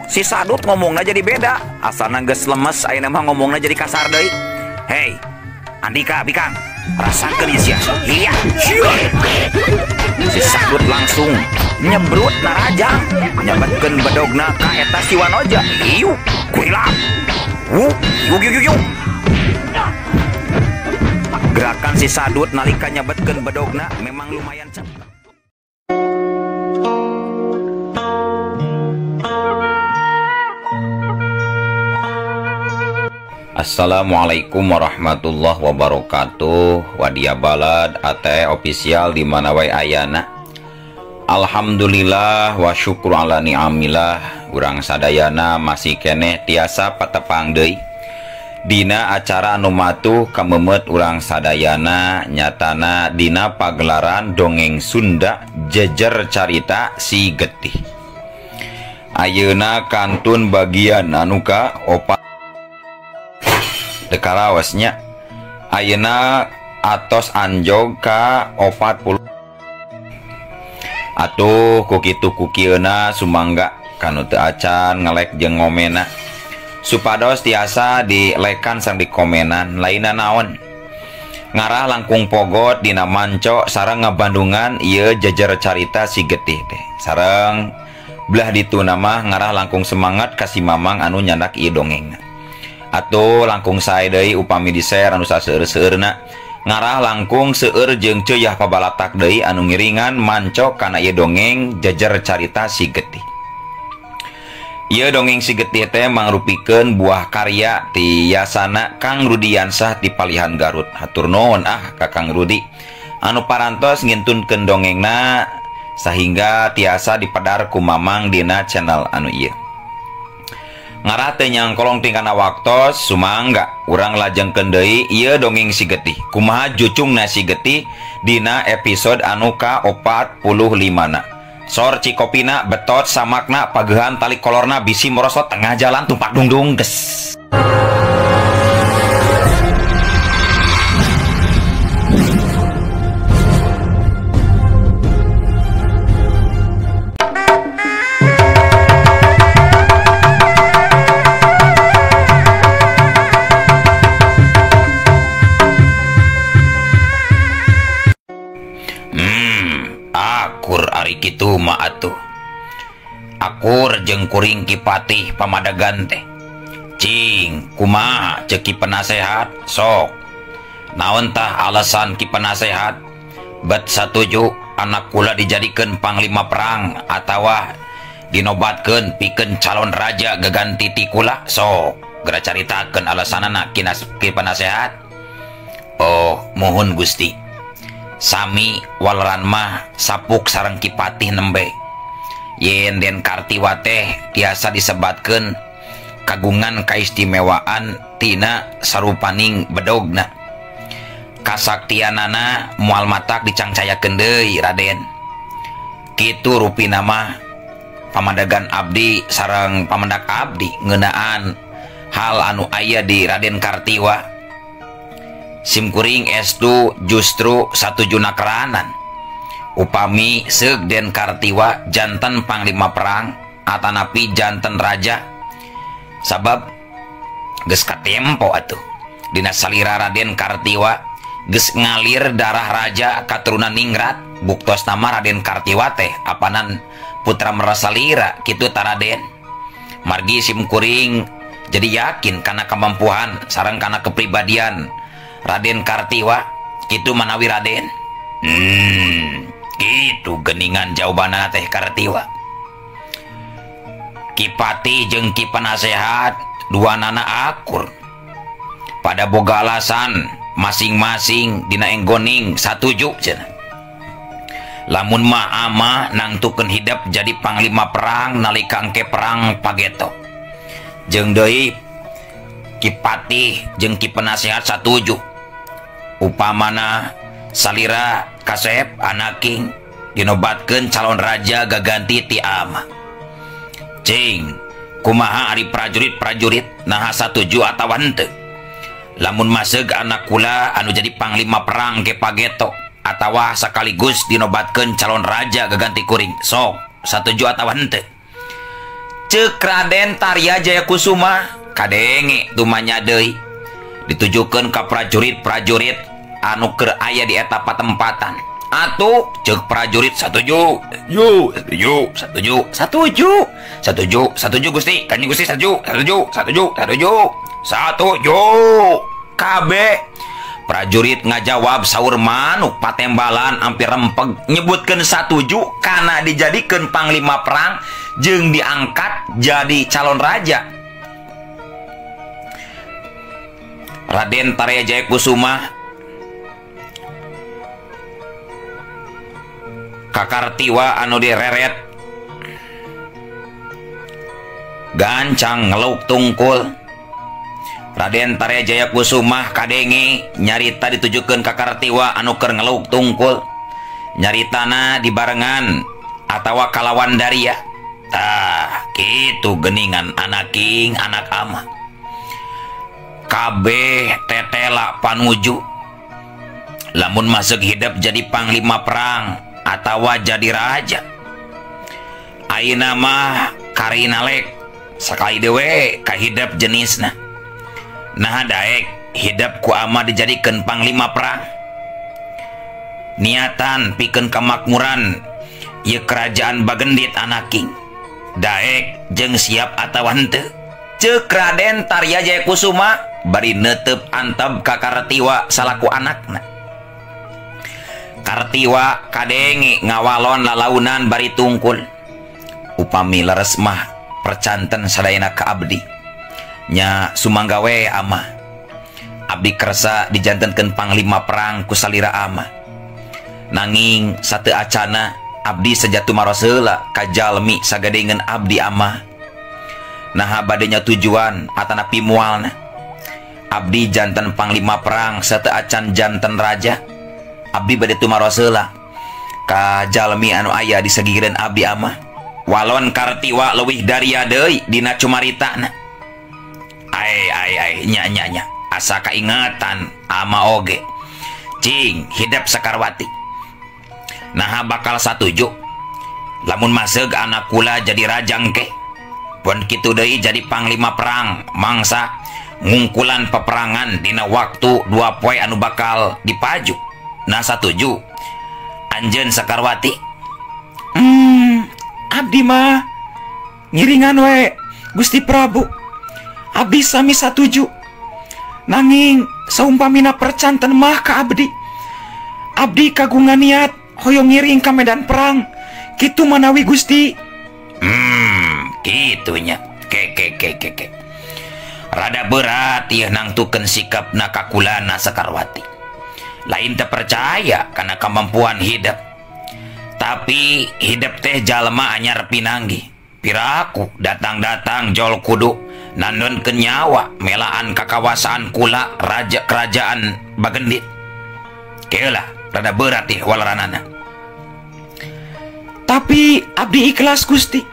si Sadut ngomongnya jadi beda. Asalna geus lemes, ayeuna mah ngomongnya jadi kasar deui. Hei, Andika, Bikang, rasakeun ieu sia. Iya. Si Sadut langsung nyebrut narajang, nyabetkeun bedogna ka eta si Wanoja. Iu, kuilang. Yuk. Gerakan si Sadut nalika nyabetkeun bedogna memang lumayan cepet. Assalamualaikum warahmatullahi wabarakatuh. Wadia balad ate official di mana wae ayana. Alhamdulillah wa syukur ala ni'amillah. Urang sadayana masih keneh tiasa patepang deui dina acara anu matuh kamemet urang sadayana, nyatana dina pagelaran dongeng Sunda jejer carita Si Getih. Ayeuna kantun bagian anu ka opat dekarawasnya. Ayeuna atos anjog ka 40. Atuh kukitu kukieuna sumangga kanu teu acan ngelek jeung ngomena supados tiasa dilekan sareng dikomenan. Laina naon ngarah langkung pogot dina manco sareng ngabandungan ieu jejer carita Si Getih teh. Sareng belah ditu nama ngarah langkung semangat kasih mamang anu nyandak ieu dongengna. Atuh langkung sae deui upami di-share anu saseueur-seueurna ngarah langkung seueur jeung ceuyah pabalatak deui anu ngiringan manco kana ieu dongeng jejer carita Si Getih. Ieu dongeng Si Getih teh mangrupikeun buah karya ti yasana Kang Rudiansah ti Palihan Garut. Hatur nuhun ka Kang Rudi anu parantos ngintunkeun dongengna sahingga tiasa dipedar ku mamang dina channel anu ieu. Ngarah teh nyangkolong tingkana waktos sumangga urang lajengkeun deui ieu dongeng Si Getih. Kumaha jucungna Si Getih dina episode anu ka 45 na. Sor cikopina betot samakna pagehan tali kolorna bisi merosot tengah jalan tumpak dungdung ges. Akur ari kitu mah atuh. Akur jeung kuring Kipatih Pamadagan teh. Cing, kumaha ceuk Ki Penasehat? Sok. Naon tah alasan Ki Penasehat? Bet satuju anak kula dijadikeun panglima perang atawa dinobatkeun pikeun calon raja gaganti ti kula? Sok, geura caritakeun alasanana Ki Penasehat. Oh, mohon Gusti. Sami waleran mah sapuk sareng Kipatih nembe. Yen Den Kartiwa teh tiasa disebatkeun kagungan kaistimewaan tina sarupaning bedogna. Kasaktianana moal matak dicangcayakeun deui Raden. Kitu rupina mah Pamadagan abdi sareng pamendak abdi ngeunaan hal anu aya di Raden Kartiwa. Simkuring estu justru satujuna keranan upami seug Den Kartiwa janten panglima perang atanapi janten raja sabab geus katempo atuh dina salira Raden Kartiwa geus ngalir darah raja katurunan ningrat buktos nama Raden Kartiwa teh apanan putra merasalira kitu ta Raden. Margi simkuring jadi yakin kana kemampuan sareng kana kepribadian Raden Kartiwa kitu manawi Raden. Kitu geningan jawabanna teh Kartiwa. Kipatih jeung Ki Penasehat duanana akur. Pada boga alasan masing-masing dina enggoning satuju cenah. Lamun mah ama nangtukeun hidep jadi panglima perang nalika engke perang Pageto. Jeung deui Kipatih jeung Ki Penasehat satuju upamana salira Kasep anaking dinobatkeun calon raja gaganti ti ama. Cing, kumaha ari prajurit-prajurit naha satuju atawa henteu? Lamun maseug anak kula anu jadi panglima perang ke Pageto atawa sekaligus dinobatkeun calon raja gaganti kuring, sok satuju atawa henteu? Ceuk Raden Tarya Jayakusuma kadenge tumanya deui ditujukeun ka prajurit-prajurit anu keur aya di eta patempatan. Atuh ceuk prajurit satuju Gusti, Kanjeng Gusti satuju kabeh prajurit ngajawab saur manuk patembalan ampir rempeg nyebutkeun satuju kana dijadikeun panglima perang jeung diangkat jadi calon raja. Raden Tarya Jayakusuma kakartiwa anu direret gancang ngeluk tungkul. Raden Tarya Jayakusuma kadenge nyarita ditujukeun kakartiwa anu keur ngeluk tungkul, nyaritana dibarengan atawa kalawan Daria. Tah kitu geningan anak king anak ama kabeh tetela panuju lamun masuk hidup jadi panglima perang atawa jadi raja. Ayeuna mah karina lek sakali dewe kahidap jenisna. Nah daek hidup ku ama dijadikeun panglima perang. Niatan pikeun kamakmuran ieu kerajaan Bagendit anak king. Daek jeung siap atawa henteu. Ceuk Raden Tarya Jayakusuma bari neuteup antep ka Kartiwa salaku anakna. Kartiwa kadenge ngawalon lalaunan bari tungkul. Upami leres mah percanten sadayana ka abdi. Nya sumangga we ama. Abdi kersa dijantenkeun panglima perang ku salira ama. Nanging sateu acana abdi sejatu maros heula ka jalmi sagadengeun abdi ama. Nah badenya tujuan atanapi mualna. Abdi janten panglima perang sateu acan janten raja. Abdi bade tumaros heula ka jalmi anu aya di sagigireun abdi ama. Walon Kartiwa leuwih Daria deui dina cumaritana. Ai nya asa kaingatan ama oge. Cing hidup Sakarwati. Nah bakal satuju lamun maseg anak kula jadi raja engke. Pun kitu deui jadi panglima perang mangsa ngungkulan peperangan dina waktu 2 poe anu bakal dipaju. Nah satuju anjeun Sakarwati. Abdi mah ngiringan we Gusti Prabu. Abdi sami satuju. Nanging saumpamina percanten mah ka abdi. Abdi kagungan niat hoyong ngiring ka medan perang. Kitu manawi Gusti. Kitunya. Ke. Rada berat ieu nangtukeun sikapna kakulana Sakarwati. Lain teu percaya kana kemampuan hidup. Tapi hidup teh jalma anyar pinanggi. Piraku datang-datang jol kudu nandonkeun nyawa melaan kakawasaan kula raja kerajaan Bagendit. Keula rada berat ieu walaranana. Tapi abdi ikhlas Gusti.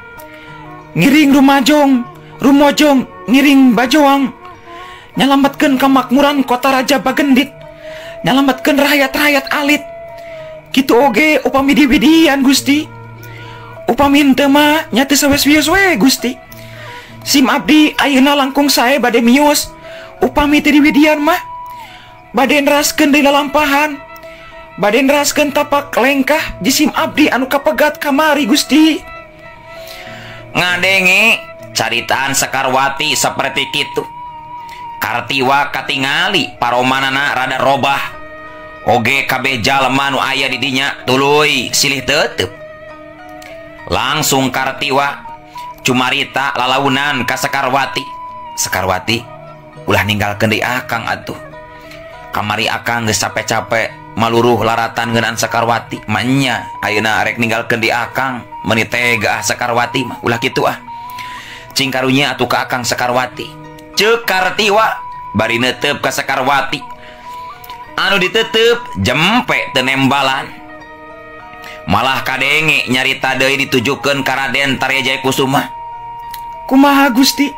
Ngiring rumojong ngiring bajoang. Nyalametkeun kamakmuran kota raja Bagendit. Nyalametkeun rakyat-rakyat alit. Kitu oge upami diwidian Gusti. Upami henteu mah nya teu sawes-wios we Gusti. Sim abdi ayeuna langkung sae bade miyos. Upami teu diwidian mah bade neraskeun deui lalampahan. Bade neraskeun tapak lengkah jisim abdi anu kapegat kamari Gusti. Ngadenge caritaan Sakarwati saperti kitu. Kartiwa katingali paromanana rada robah. Oge kabeh jalma nu aya di dinya tuluy silih teuteup. Langsung Kartiwa cumarita lalaunan ka Sakarwati. Sakarwati ulah ninggalkeun deui akang atuh. Kamari akang geus capek-capek maluruh laratan ngeunaan Sakarwati. Manya ayeuna arek ninggalkeun deui akang meuni tega Sakarwati mah ulah kitu ah. Cing karunya atuh ka akang Sakarwati. Ceuk Kartiwa bari neuteup ka Sakarwati. Anu diteuteup jempe teu nembalan. Malah kadenge nyarita deui ditujukeun ka Raden Tarya Jayakusuma. Kumaha Gusti?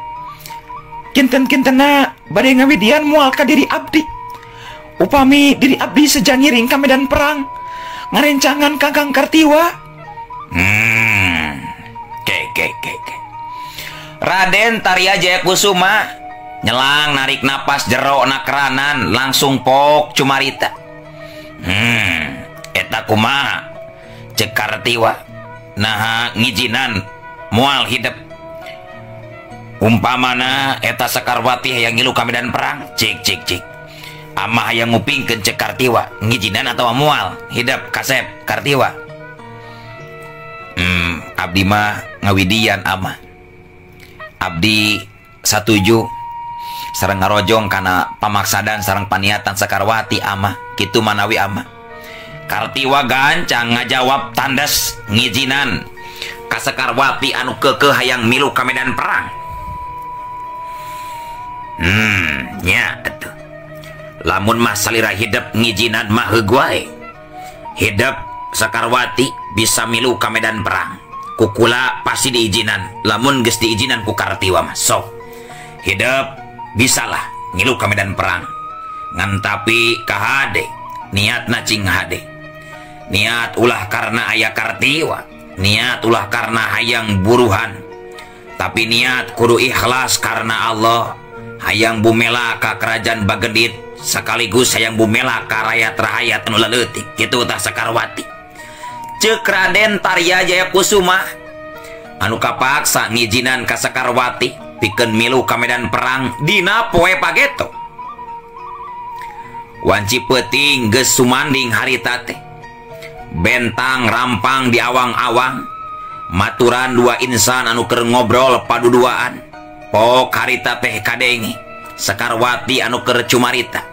Kinten-kintena bade ngawidian moal ka diri abdi. Upami diri abdi seja ngiring ka medan perang ngarencangan Kakang Kartiwa. Ke. Raden Tarya Jayakusuma nyelang narik napas jero na keranan langsung pok Cumarita. Eta kumaha cek Kartiwa, nah ngijinan mual hidup. Umpamana eta Sakarwati hayang ngilu ka medan perang, cik amah hayang ngupingkeun cek Kartiwa ngijinan atau mual hidup kasep Kartiwa. Abdi mah ngawidian amah. Abdi satuju sareng ngarojong kana pamaksadan sareng paniatan Sakarwati amah, kitu manawi amah. Kartiwa gancang ngajawab tandas ngijinan ka Sakarwati anu keukeuh hayang milu ka medan perang. Nya atuh. Lamun mah salira hidup ngijinan mah heug wae. Hidup Sakarwati bisa milu ka medan perang. Kukula pasti diizinan. Lamun geus diizinan ku Kartiwa mah sok. Hidup bisalah ngilu ka medan perang. Ngan tapi kahade niatna cing hade. Niat ulah karena aya Kartiwa, niat ulah karena hayang buruhan. Tapi niat kudu ikhlas karena Allah. Hayang bumela ka kerajaan Bagendit sekaligus hayang bumela ka rakyat-rakyat anu leutik. Kitu tah Sakarwati. Ceuk Raden Tarya Jayakusuma anu kapaksa ngijinan ka Sakarwati pikeun milu ka medan perang dina poe pageto. Wanci peuting geus sumanding harita teh. Bentang rampang di awang-awang. Maturan dua insan anu keur ngobrol paduduaan. Pok harita teh kadengi Sakarwati anu keur Cumarita.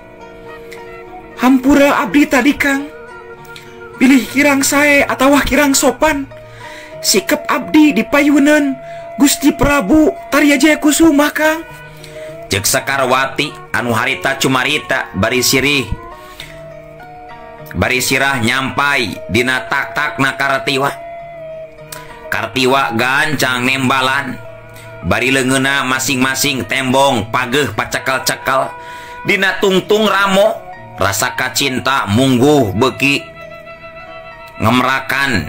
Hampura abdi tadi Kang. Pilih kirang sae atawa kirang sopan. Sikep abdi dipayuneun Gusti Prabu Tarya Jayakusuma Kang. Cek Sakarwati anu harita Cumarita bari sirah nyampai dina tak-takna Kartiwa. Kartiwa gancang nembalan. Bari leungeuna masing-masing tembong pageuh pacakal-cakal. Dina tungtung ramo rasa kacinta mungguh beuki ngemrakan,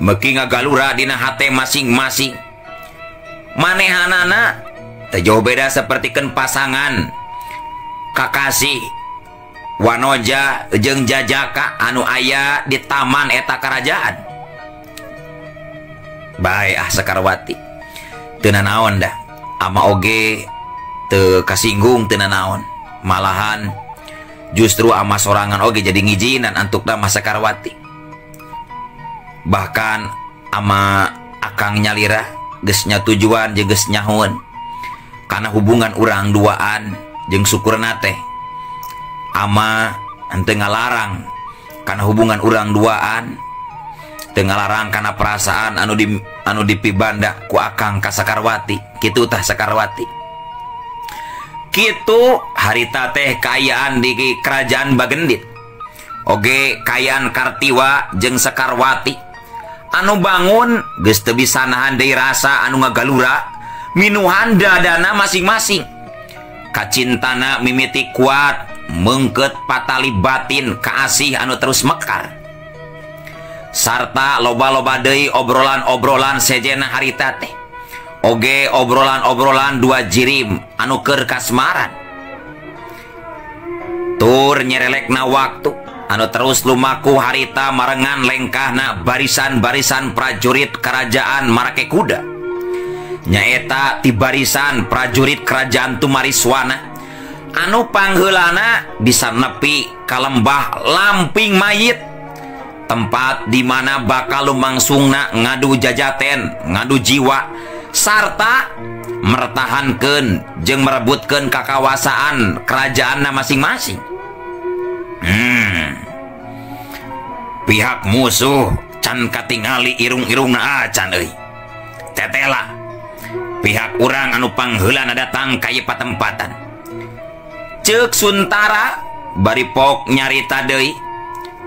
beuki ngagalura dina hate masing-masing. Manehanana teu jauh beda sapertikeun pasangan kakasih Wanoja jeung Jajaka anu aya di taman eta karajaan. Bae Sakarwati teu nanaon dah, ama oge teu kasinggung teu nanaon. Malahan justru ama sorangan oge jadi ngijinan antuk da Sakarwati. Bahkan ama akang nyalira geus nyatujuan jeung geus nyahoeun kana hubungan urang duaan jeung syukurna teh ama henteu ngalarang kana hubungan urang duaan, teu ngalarang kana perasaan anu dipibanda ku akang ka Sakarwati. Kitu tah Sakarwati. Kitu harita teh kaayaan di kerajaan Bagendit. Oge kaayaan Kartiwa jeung Sakarwati anu bangun geus teu bisa nahan deui rasa anu ngagalura minuhan dadana masing-masing. Kacintana mimiti kuat meungkeut patali batin kaasih anu terus mekar. Sarta loba-loba deui obrolan-obrolan sejena harita teh. Oge obrolan-obrolan dua jirim anu keur kasmaran. Tur nyerelekna waktu anu terus lumaku harita marengan lengkahna barisan-barisan prajurit kerajaan Marake Kuda. Nyaeta ti barisan prajurit kerajaan Tumariswana anu pangheulana bisa nepi ka lembah Lamping Mayit, tempat di mana bakal lumangsungna ngadu jajaten, ngadu jiwa, sarta mertahankeun jeung merebutkeun kakawasaan kerajaanna masing-masing. Pihak musuh can katingali irung-irungna acan euy. Tetela pihak urang anu pangheulana datang ka ieu patempatan. Ceuk Suntara bari pok nyarita deui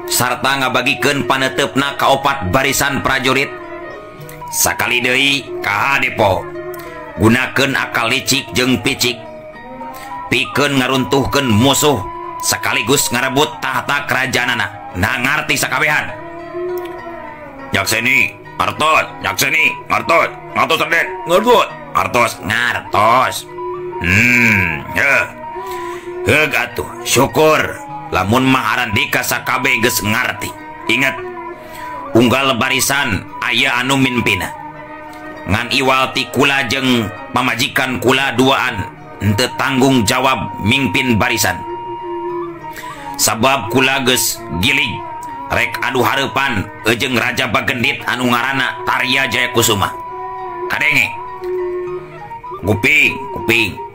sarta ngabagikeun paneteupna ka opat barisan prajurit. Sakali deui kahade po gunakeun akal licik jeung picik pikeun ngaruntuhkeun musuh sekaligus ngarebut tahta kerajaanana. Nah ngarti sakabehan. Nyakseni, ngartot, nyakseni, ngartot, ngartot Raden, ngartot, ngartos. Heug atuh, syukur lamun maharan dika sakabe geus ngarti. Ingat, unggal barisan aya anu mimpina. Ngan iwal ti kula jeung pamajikan kula duaan henteu tanggung jawab mimpin barisan. Sabab kula geus gilig rek adu hareupan jeung Raja Bagendit anu ngaranna Tarya Jayakusuma. Kadenge. Kuping,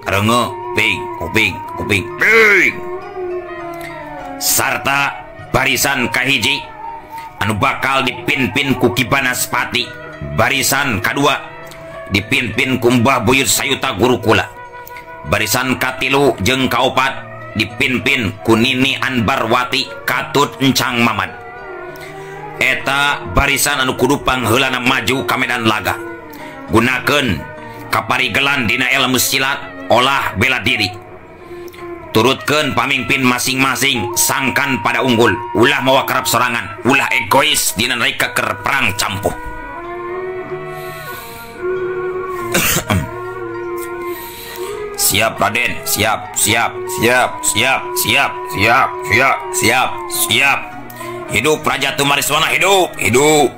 karengo, kuping. Sarta barisan kahiji anu bakal dipimpin ku Ki Banaspati. Barisan kadua dipimpin ku Mbah Buyut Sayuta guru kula. Barisan katilu jeung kaopat dipimpin ku Nini Anbarwati Katut Encang Mamad. Eta barisan anu kudu pangheulana maju ka medan laga. Gunakeun kaparigelan dina ilmu silat olah bela diri. Turutkeun pamimpin masing-masing sangkan pada unggul, ulah mawa kerap sorangan, ulah egois dina naika keur perang campuh. Siap Raden, siap. Hidup Raja Tumariswana, hidup. Hidup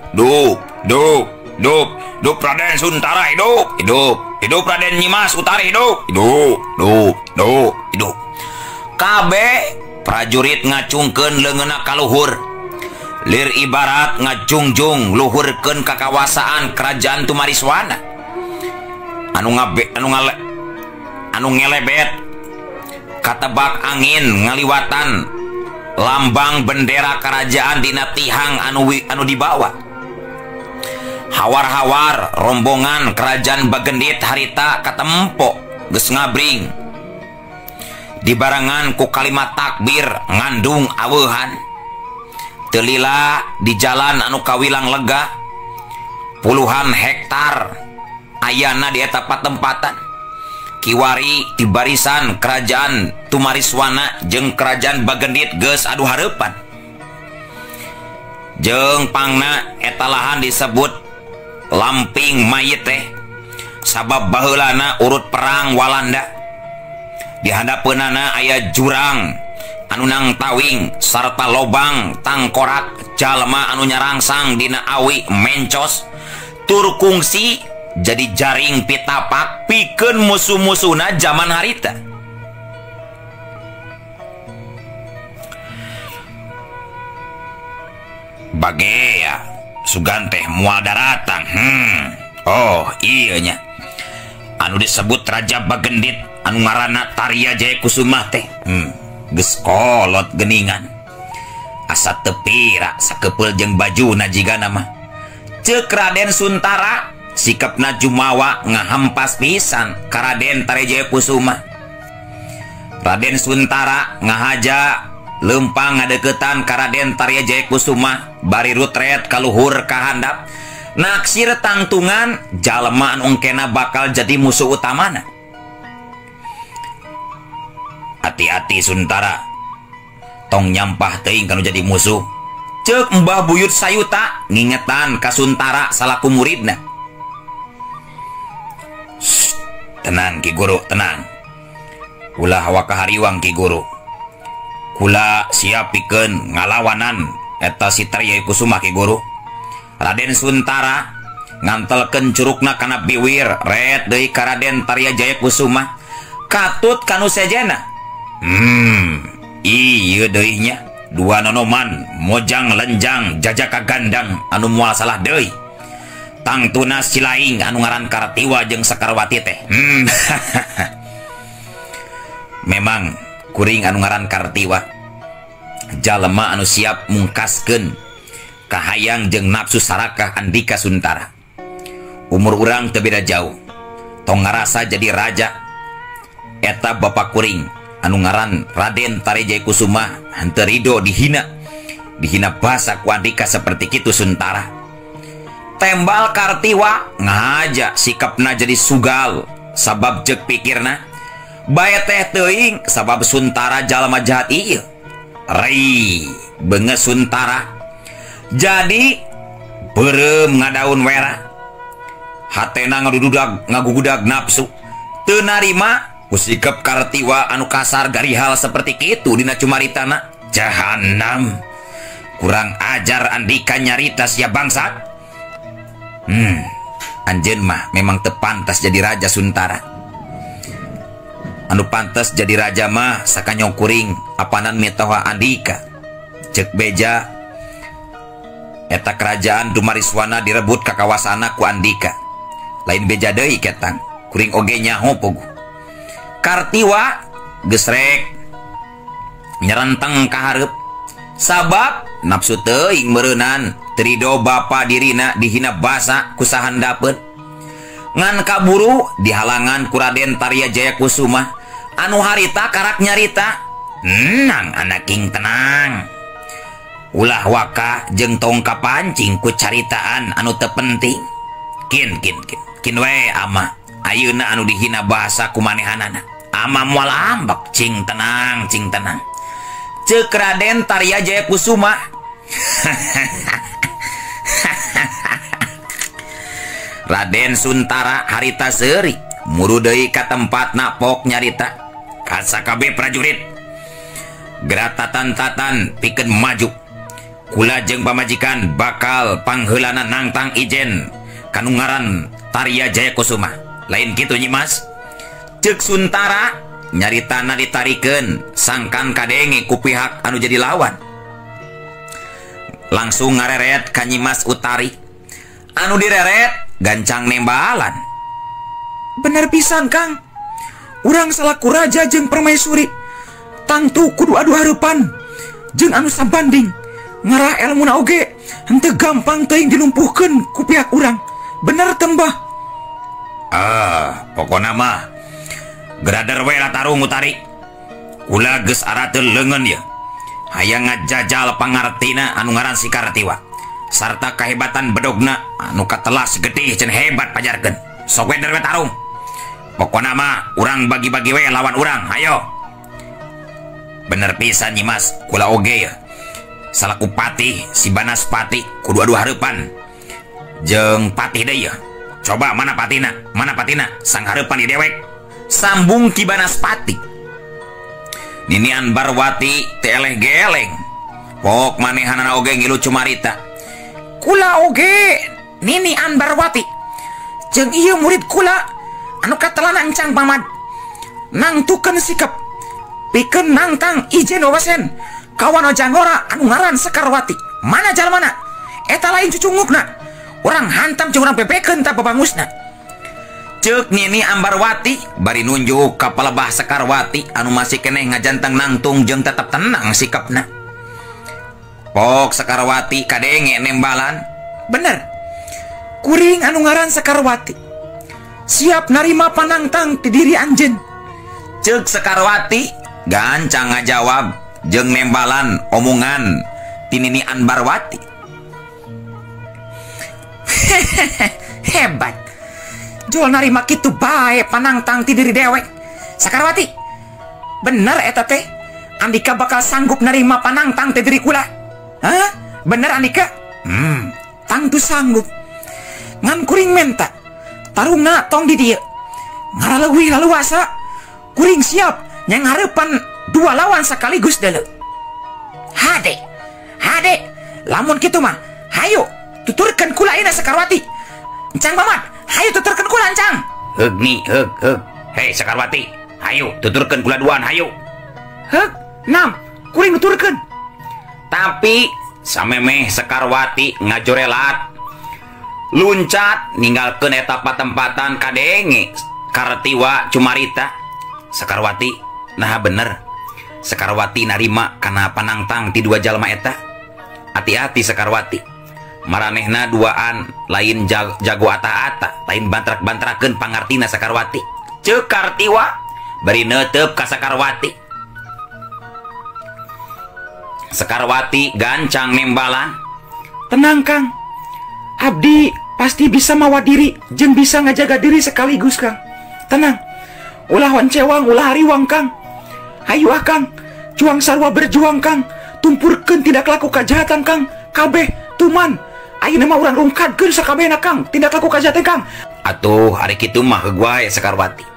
Raden Suntara, hidup Raden Nyimas Utara, hidup. Kabe prajurit ngacungkeun leungeunna ka luhur. Lir ibarat ngacungjung luhurkeun kakawasaan kerajaan Tumariswana. Anu ngelebet katebak angin ngaliwatan lambang bendera kerajaan dina tihang anu dibawa. Hawar-hawar rombongan kerajaan Bagendit harita katempo geus ngabring. Dibarengan ku kalimat takbir ngandung aweuhan. Telila di jalan anu kawilang lega puluhan hektar ayana di eta patempatan. Kiwari di barisan kerajaan Tumariswana jeung kerajaan Bagendit geus adu hareupan. Jeung pangna eta lahan disebut Lamping Mayit teh sabab baheulana urut perang Walanda. Di hadapeunana aya jurang anu nang tawing sarta lobang tangkorak jalma anu nyarangsang dina awi mencos tur kungsi jadi jaring pitapak pikeun musuh-musuhna zaman harita. Bagea sugan teh moal daratang. Oh iya nya anu disebut Raja Bagendit anu ngaranna Tarya Jayakusuma teh geus kolot geningan asa teu pira sakepeul jeung bajuna jigana mah. Ceuk Raden Suntara sikapna jumawa ngahampas pisan ka Raden Tarya Jayakusuma. Raden Suntara ngahaja leumpang ngadeukeutan ka Raden Tarya Jayakusuma bari rutret ka luhur ka handap naksir tangtungan jalma anu engkena bakal jadi musuh utamana. Hati-hati Suntara, tong nyampah teuing kanu jadi musuh. Ceuk Mbah Buyut Sayuta ngingetan ka Suntara salaku muridna. Tenang Ki Guru, tenang. Ulah hawa kahariwang Ki Guru. Kula siap pikeun ngalawanan eta si Tarya Kusuma Ki Guru. Raden Suntara ngantelkeun curugna kana biwir ret deui ka Raden Tarya Jayakusuma katut kanu sejena. Ieu deui nya dua nonoman mojang lenjang jajaka gandang anu moal salah deui. Tangtuna silaing anu ngaran Kartiwa jeung Sakarwati teh. Memang kuring anu ngaran Kartiwa jalma anu siap mungkaskeun kahayang jeung nafsu sarakah Andika Suntara. Umur urang teu beda jauh, tong ngarasa jadi raja. Eta bapa kuring anu ngaran Raden Tarya Jayakusuma henteu ridho dihina basa ku Andika seperti kitu Suntara. Tembal Kartiwa ngahaja sikapna jadi sugal sabab jeuk pikirna bae teh teuing sabab Suntara jalma jahat ieu. Rai beungeus Suntara jadi beureum ngadaun wera hatena ngagugudag nafsu teu narima ku sikap Kartiwa anu kasar garihal seperti kitu dina cumaritana. Jahanam, kurang ajar Andika nyarita sia bangsat. Anjeun mah memang teu pantas jadi raja Suntara. Anu pantas jadi raja mah sakanyong kuring apanan mitoha Andika. Cek beja eta kerajaan Dumariswana direbut ka kawasana ku Andika. Lain beja deui ketang, kuring oge nyaho pogu. Kartiwa geus rek nyerenteng ka hareup sabab nafsu teuing meureunnan terido bapa dirina dihina basa ku sahandapeun. Ngan kaburu dihalangan ku Raden Tarya Jayakusuma anu harita karak nyarita. Tenang anak king, tenang. Ulah waka jeung tong kapancing ku caritaan anu teu penting. Kin we ama ayeuna anu dihina bahasa ku manehanana. Ama moal ambek cing tenang. Ceuk Raden Tarya Jayakusuma. Raden Suntara harita seuri muru deui ka tempatna pok nyarita ka sakabe prajurit. Geratatan-tatan pikeun maju. Kula jeung pamajikan bakal pangheulana nangtang ijen kanu ngaran Tarya Jayakusuma. Lain kitu nyi Mas. Ceuk Suntara nyaritana ditarikeun sangkan kadenge ku pihak anu jadi lawan. Langsung ngareret ka Nyi Mas Utari. Anu direret gancang nembalan. Bener pisan Kang, urang salaku raja jeung permaisuri tangtu kudu adu hareupan jeung anu sabanding. Ngarah elmuna oge henteu gampang teuing dilumpuhkeun ku pihak urang. Bener tembah. Pokona mah gradar we latarung Utari. Kula geus arateun leungeun ya. Hayang ngajajal pangartina anu ngaran si Kartiwa sarta kahebatan bedogna anu katelas gede cenah hebat pajarkeun. Sok we we tarung. Pokona mah urang bagi-bagi we lawan urang. Hayo. Bener pisan Nyi Mas, kula oge ya. Salaku patih si Banaspati kudu adu hareupan jeung patih deui ya. Coba mana patina sang hareupan di dewek. Sambung Ki Banaspati. Ninian Barwati teleh geleng. Pok manehanana oge ngilu cumarita. Kula oge Ninian Barwati jeung ieu murid kula anu katelana encang pamad nangtukeun sikap pikeun nangtang ijen wawasen kawan Janggora anu ngaran Sekarwati. Mana jalmana? Eta lain cucungukna. Urang hantam jeung urang pepekeun ta babangusna. Ceuk Nini Ambarwati bari nunjuk ka palebah Sekarwati anu masih keneh ngajanteng nangtung jeung tetep tenang sikapna. Pok Sekarwati kadenge nembalan. Bener, kuring anu ngaran Sekarwati siap narima panangtang ti diri anjeun. Ceuk Sekarwati gancang ngajawab jeung nembalan omongan ti Nini Ambarwati. Hebat. Jual narima kitu bae panangtang ti diri dewek. Sekarwati, bener eta teh Andika bakal sanggup narima panangtang ti diri kula. Hah? Bener Andika? Tangtu sanggup. Ngan kuring menta tarungna tong di dieu. Ngaraleuwih laluasa kuring siap nyang hareupan dua lawan sekaligus deuleu. Hade, lamun kitu mah hayu tuturkeun kula ayeuna Sekarwati. Encang Mamat, hayu tuturkeun kula encang. Heug ni, heug. Hei Sekarwati, hayu tuturkeun kula duaan hayu. Heug, nam, kuring nuturkeun. Tapi samemeh Sekarwati ngajorelat luncat ninggalkeun eta patempatan kadenge Kartiwa cumarita. Sekarwati nah bener. Sekarwati narima kana panangtang ti dua jalma eta. Hati-hati Sekarwati. Maranehna duaan lain jago ata-ata, lain bantrak-bantrakeun pangartina Sekarwati. Ceuk Kartiwa bari neuteup ka Sekarwati. Sekarwati gancang nembalan. Tenang Kang, abdi pasti bisa mawa diri jeung bisa ngajaga diri sekaligus Kang. Tenang, ulah wancewang ulah hariwang Kang. Hayu Kang, juang sarua berjuang Kang. Tumpurkeun tindak laku kajahatan Kang. Kabeh tuman ayeuna mah urang rungkadkeun sakabehna Kang tindak laku kajahatan Kang. Atuh hari kitu mah gua ya Sekarwati.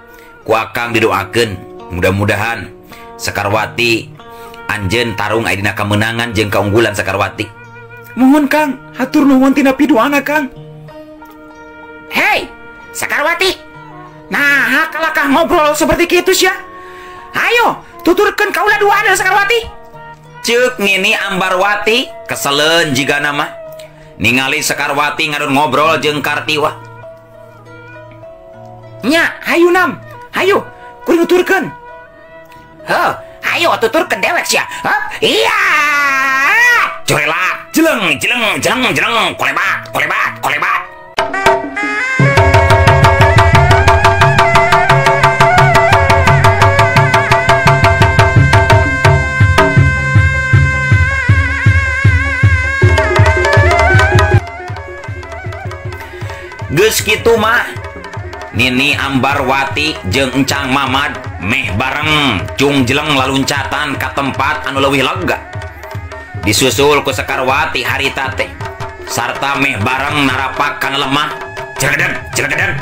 Ku akang didoakeun mudah-mudahan Sekarwati anjeun tarung aya dina kamenangan jeung kaunggulan Sekarwati. Mohon Kang, hatur nuhun tina pidoana Kang. Hei, Sekarwati. Nah, kalakah ngobrol seperti kitu sia? Ayo, tuturkeun kaula duana Sekarwati. Ceuk Nini Ambarwati keselen jiga nama ningali Sekarwati ngadon ngobrol jeung Kartiwa. Nya, hayu Nam. Hayu, kudu nuturkeun. Heuh, ayo tuturkeun dewek sia. Iya. Corelak, jeleng, jeleng, jeleng, jeleng, kolebat, kolebat, kolebat. Geus kitu mah Nini Ambarwati jeung Encang Mamad meh bareng cung jeleng laluncatan ka tempat anu leuwih lega. Disusul ku Sekarwati harita teh sarta meh bareng narapak kana lemah jelegeden jelegeden.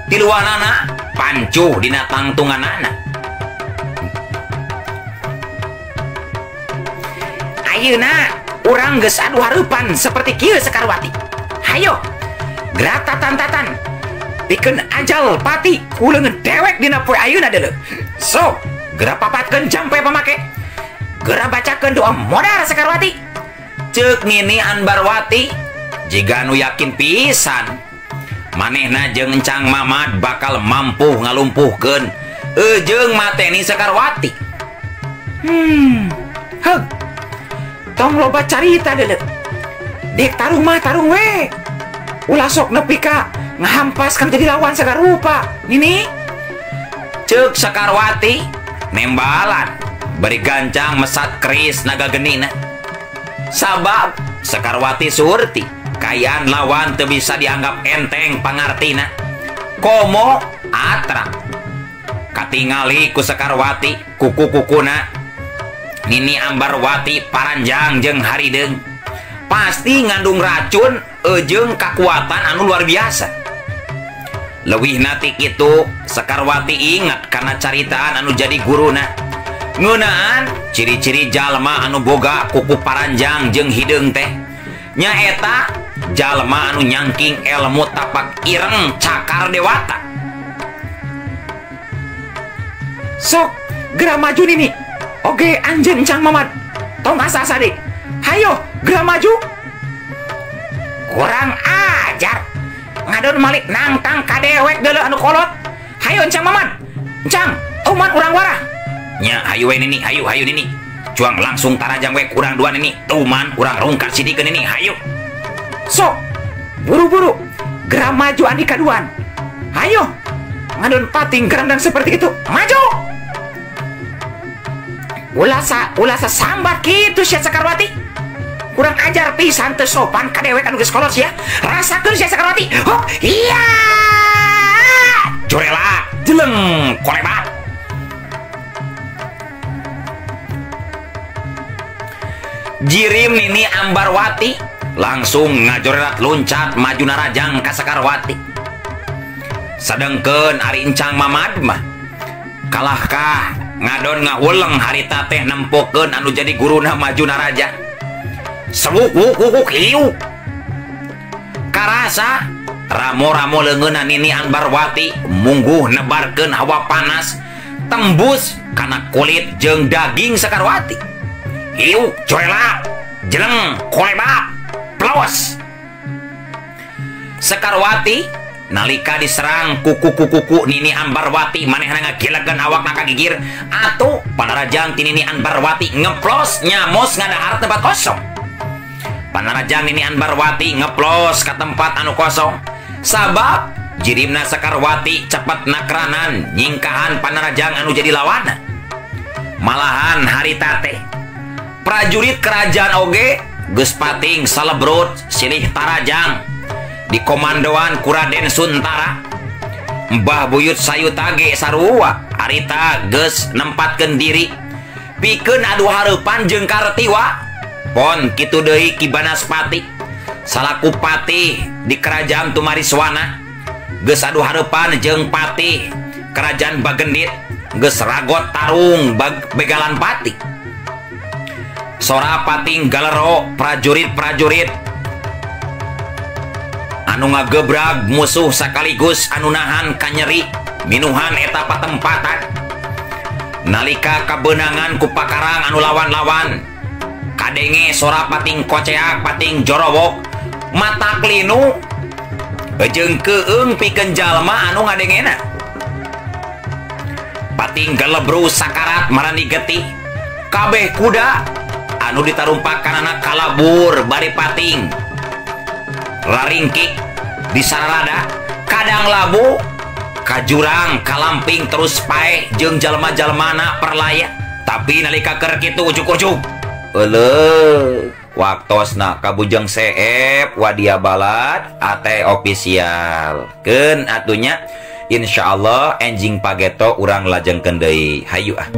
Tiluanana pancuh dina tangtunganana. Ayeuna urang geus adu hareupan seperti kieu Sekarwati. Hayo, gerak tatan-tatan pikeun ajal pati kuleungeun dewek dina poe ayeuna deuleu. So, gerak papatkeun jampe pamake. Gerak bacakeun doa modal Sekarwati. Ceuk Nini Ambarwati jiga anu yakin pisan manehna jeung Encang Mamad bakal mampu ngalumpuhkeun jeung mateni Sekarwati. Heuh. Tong loba carita deuleu. Dek tarung mah tarung we. Ulah sok nepi ka ngahampaskan jadi lawan sagarupa. Nini. Ceuk Sekarwati nembalan bari gancang mesat keris naga genina. Sabab Sekarwati surti kayaan lawan teu bisa dianggap enteng pangartina. Komo atra katingali ku Sekarwati kuku-kukuna Nini Ambarwati paranjang jeung harideung pasti ngandung racun jeung kakuatan anu luar biasa. Leuwih nati kitu Sekarwati ingat kana caritaan anu jadi guruna ngeunaan ciri-ciri jalma anu boga kuku paranjang jeung hideung teh nyaeta jalma anu nyangking ilmu tapak ireng cakar dewata. Sok gerak maju Nini. Oge anjeun Encang Mamad. Tong asa-asa deh. Hayo, gerak maju. Kurang ajar. Ngadon malik nangtang kadewek deuleu anu kolot. Hayo Encang Mamad. Encang, uman urang warah. Nya hayu we Nini, hayu hayu Nini. Cuang langsung tarajang we kurang dua Nini. Tuman urang rungkat sidikeun Nini, hayu. Sok, buru-buru. Gerak maju andi kaduan. Hayo. Ngadon pating gerandang seperti itu. Maju. Ulasa sambat kitu sia Sekarwati. Kurang ajar pisan teu sopan kadewek anu geus kolot sia. Rasakeun sia Sekarwati. Oh, iya. Corela, jeleng, kolebat. Jirim Nini Ambarwati langsung ngajorelat loncat maju narajang ka Sekarwati. Sadengkeun ari Encang Mamad mah kalahkah ngadon ngahuleng harita teh nempokeun anu jadi guruna maju naraja. Sebuk wuk hiu. Karasa ramo-ramo leungeunna Nini Ambarwati mungguh nebarkeun hawa panas tembus kana kulit jeung daging Sekarwati. Hiu, coela, jeleng, koleba, plos. Sekarwati nalika diserang kuku-kuku Nini Ambarwati manehna ngagilakeun awakna kagigir atuh panarajang ti Nini Ambarwati ngeplos nyamos ngadahar tempat kosong. Panarajang Nini Ambarwati ngeplos ka tempat anu kosong sabab jirimna Sekarwati cepet nakranan nyingkahan panarajang anu jadi lawana. Malahan harita teh prajurit kerajaan oge geus pating salebrut silih tarajang di komandoan ku Raden Suntara. Mbah Buyut Sayutage sarua harita geus nempatkeun diri pikeun adu hareupan jeung Kartiwa. Pon kitu deui Ki Banaspati salaku patih di kerajaan Tumariswana geus adu harepan jeung Patih kerajaan Bagendit, geus ragot tarung begalan Patih. Sora Pating galero prajurit-prajurit anu ngagebrag musuh sakaligus anu nahan kanyeri minuhan eta patempatan. Nalika kabenangan ku pakarang anu lawan-lawan, kadenge sora Pating koceak, Pating jorowok, mata klinu jeung keung pikeun jalma anu ngadengena. Pating galebru sakarat marani getih, kabeh kuda anu ditarumpakan anak kalabur bari Pating laringki di sararada, kadang labu kajurang kalamping terus pae jeung jalma-jalmana perlaya. Tapi nalika keur kitu ujuk-ujuk waktosna kabujeng seep wadia balad ate official keun atunya. Insyaallah enjing pageto urang lajengkeun deui hayu ah.